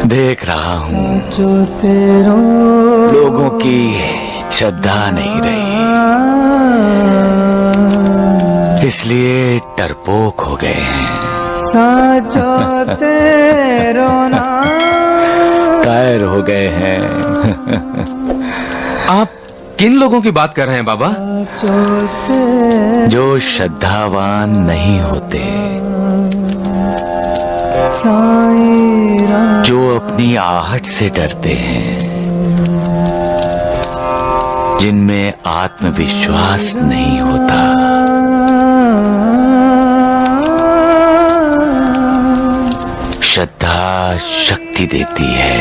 देख रहा हूँ लोगों की श्रद्धा नहीं रही, इसलिए डरपोक हो गए हैं। कायर हो गए हैं। आप किन लोगों की बात कर रहे हैं बाबा? जो श्रद्धावान नहीं होते, जो अपनी आहट से डरते हैं, जिनमें आत्मविश्वास नहीं होता। श्रद्धा शक्ति देती है,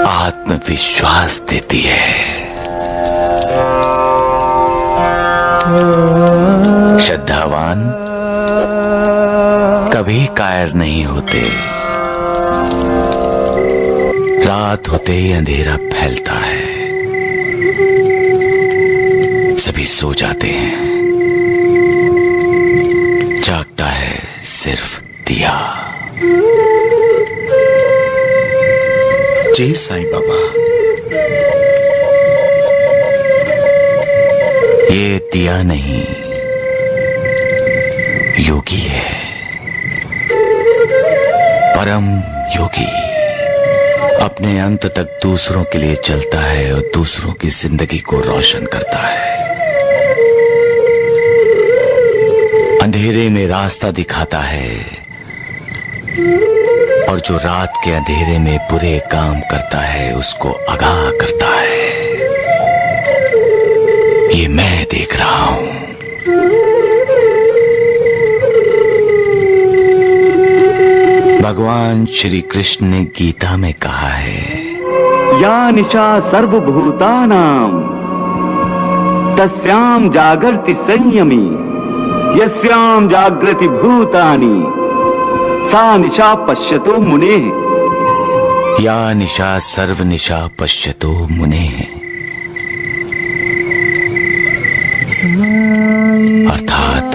आत्मविश्वास देती है। श्रद्धावान कभी कायर नहीं होते। रात होते ही अंधेरा फैलता है, सभी सो जाते हैं, जागता है सिर्फ दिया। जी साईं बाबा। ये दिया नहीं, योगी है, परम योगी। अपने अंत तक दूसरों के लिए चलता है और दूसरों की जिंदगी को रोशन करता है। अंधेरे में रास्ता दिखाता है और जो रात के अंधेरे में बुरे काम करता है उसको आगाह करता है। ये मैं देख रहा हूं। भगवान श्री कृष्ण ने गीता में कहा है, या निशा सर्वभूतानां तस्यां जागर्ति संयमी यस्यां जागृति भूतानि सा निशा पश्यतो मुनेः। या निशा सर्व निशा पश्यतो मुनेः। अर्थात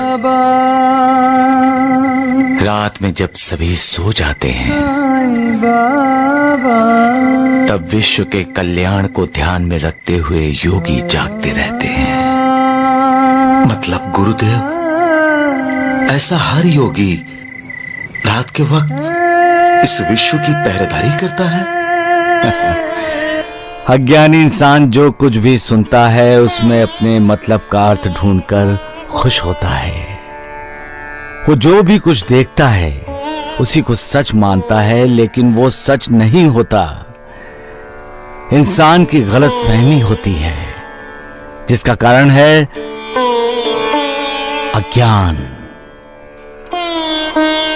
रात में जब सभी सो जाते हैं तब विश्व के कल्याण को ध्यान में रखते हुए योगी जागते रहते हैं। मतलब गुरुदेव, ऐसा हर योगी रात के वक्त इस विश्व की पहरेदारी करता है? अज्ञानी इंसान जो कुछ भी सुनता है उसमें अपने मतलब का अर्थ ढूंढकर खुश होता है। वो जो भी कुछ देखता है उसी को सच मानता है, लेकिन वो सच नहीं होता। इंसान की गलतफहमी होती है जिसका कारण है अज्ञान।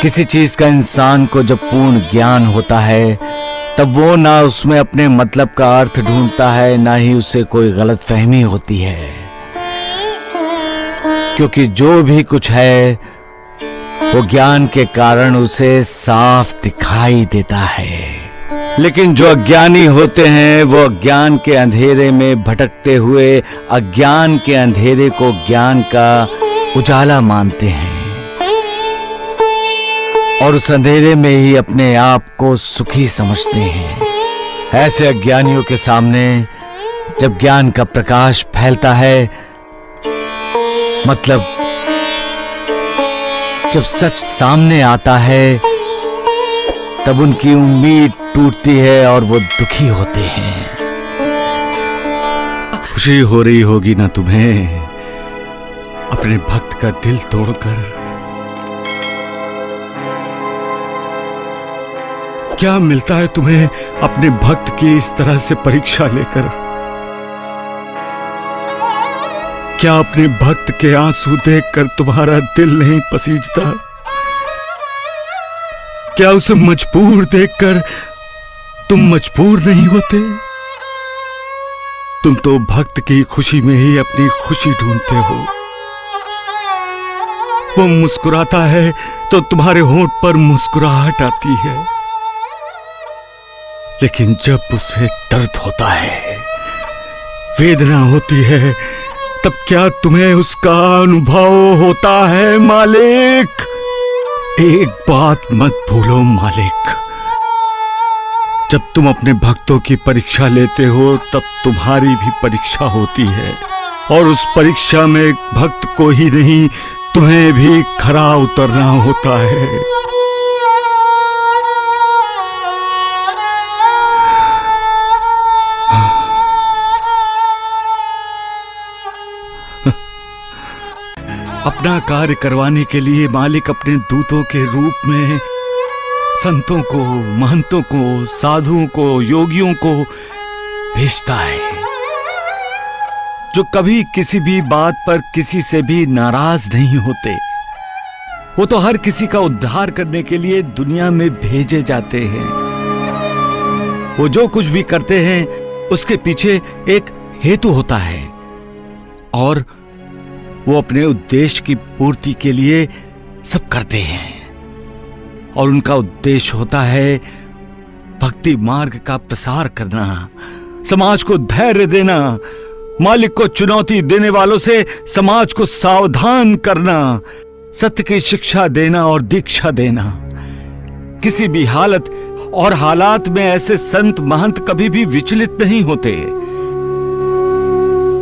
किसी चीज का इंसान को जब पूर्ण ज्ञान होता है तब वो ना उसमें अपने मतलब का अर्थ ढूंढता है, ना ही उसे कोई गलतफहमी होती है, क्योंकि जो भी कुछ है वो ज्ञान के कारण उसे साफ दिखाई देता है। लेकिन जो अज्ञानी होते हैं वो अज्ञान के अंधेरे में भटकते हुए अज्ञान के अंधेरे को ज्ञान का उजाला मानते हैं और उस अंधेरे में ही अपने आप को सुखी समझते हैं। ऐसे अज्ञानियों के सामने जब ज्ञान का प्रकाश फैलता है, मतलब जब सच सामने आता है, तब उनकी उम्मीद टूटती है और वो दुखी होते हैं। खुशी हो रही होगी ना तुम्हें अपने भक्त का दिल तोड़कर? क्या मिलता है तुम्हें अपने भक्त की इस तरह से परीक्षा लेकर? क्या अपने भक्त के आंसू देखकर तुम्हारा दिल नहीं पसीजता? क्या उसे मजबूर देखकर तुम मजबूर नहीं होते? तुम तो भक्त की खुशी में ही अपनी खुशी ढूंढते हो। वो मुस्कुराता है तो तुम्हारे होंठ पर मुस्कुराहट आती है, लेकिन जब उसे दर्द होता है, वेदना होती है, तब क्या तुम्हें उसका अनुभव होता है मालिक? एक बात मत भूलो मालिक, जब तुम अपने भक्तों की परीक्षा लेते हो तब तुम्हारी भी परीक्षा होती है, और उस परीक्षा में भक्त को ही नहीं तुम्हें भी खरा उतरना होता है। अपना कार्य करवाने के लिए मालिक अपने दूतों के रूप में संतों को, महंतों को, साधुओं को, योगियों को भेजता है, जो कभी किसी भी बात पर किसी से भी नाराज नहीं होते। वो तो हर किसी का उद्धार करने के लिए दुनिया में भेजे जाते हैं। वो जो कुछ भी करते हैं उसके पीछे एक हेतु होता है, और वो अपने उद्देश्य की पूर्ति के लिए सब करते हैं, और उनका उद्देश्य होता है भक्ति मार्ग का प्रसार करना, समाज को धैर्य देना, मालिक को चुनौती देने वालों से समाज को सावधान करना, सत्य की शिक्षा देना और दीक्षा देना। किसी भी हालत और हालात में ऐसे संत महंत कभी भी विचलित नहीं होते,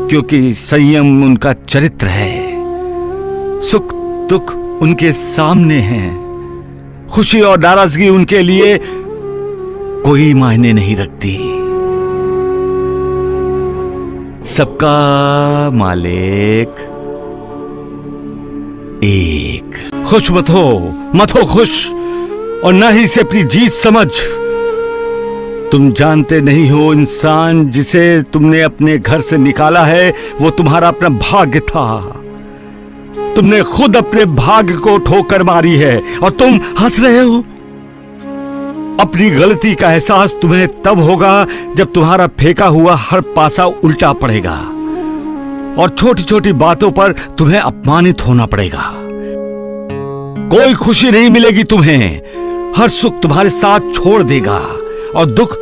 क्योंकि संयम उनका चरित्र है। सुख दुख उनके सामने है, खुशी और नाराजगी उनके लिए कोई मायने नहीं रखती। सबका मालिक एक। खुश मत हो खुश, और न ही इसे अपनी जीत समझ। तुम जानते नहीं हो, इंसान जिसे तुमने अपने घर से निकाला है वो तुम्हारा अपना भाग्य था। तुमने खुद अपने भाग्य को ठोकर मारी है और तुम हंस रहे हो। अपनी गलती का एहसास तुम्हें तब होगा जब तुम्हारा फेंका हुआ हर पासा उल्टा पड़ेगा, और छोटी छोटी बातों पर तुम्हें अपमानित होना पड़ेगा। कोई खुशी नहीं मिलेगी तुम्हें, हर सुख तुम्हारे साथ छोड़ देगा, और दुख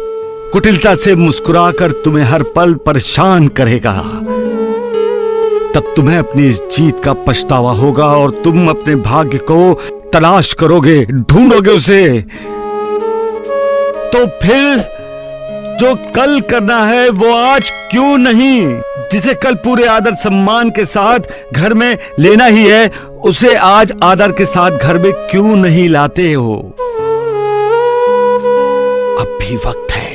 कुटिलता से मुस्कुराकर तुम्हें हर पल परेशान करेगा। तब तुम्हें अपनी इस जीत का पछतावा होगा, और तुम अपने भाग्य को तलाश करोगे, ढूंढोगे उसे। तो फिर जो कल करना है वो आज क्यों नहीं? जिसे कल पूरे आदर सम्मान के साथ घर में लेना ही है, उसे आज आदर के साथ घर में क्यों नहीं लाते हो? अब भी वक्त है।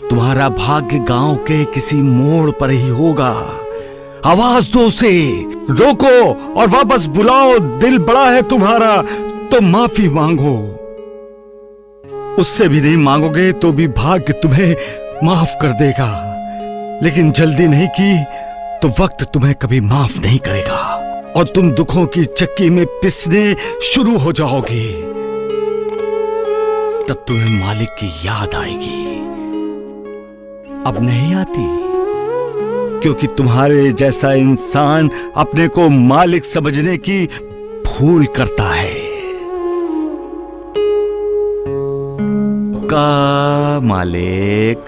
तुम्हारा भाग्य गांव के किसी मोड़ पर ही होगा। आवाज दो उसे, रोको और वापस बुलाओ। दिल बड़ा है तुम्हारा तो माफी मांगो। उससे भी नहीं मांगोगे तो भी भाग्य तुम्हें माफ कर देगा, लेकिन जल्दी नहीं की तो वक्त तुम्हें कभी माफ नहीं करेगा, और तुम दुखों की चक्की में पिसने शुरू हो जाओगे। तब तुम्हें मालिक की याद आएगी। अब नहीं आती, क्योंकि तुम्हारे जैसा इंसान अपने को मालिक समझने की भूल करता है। का मालिक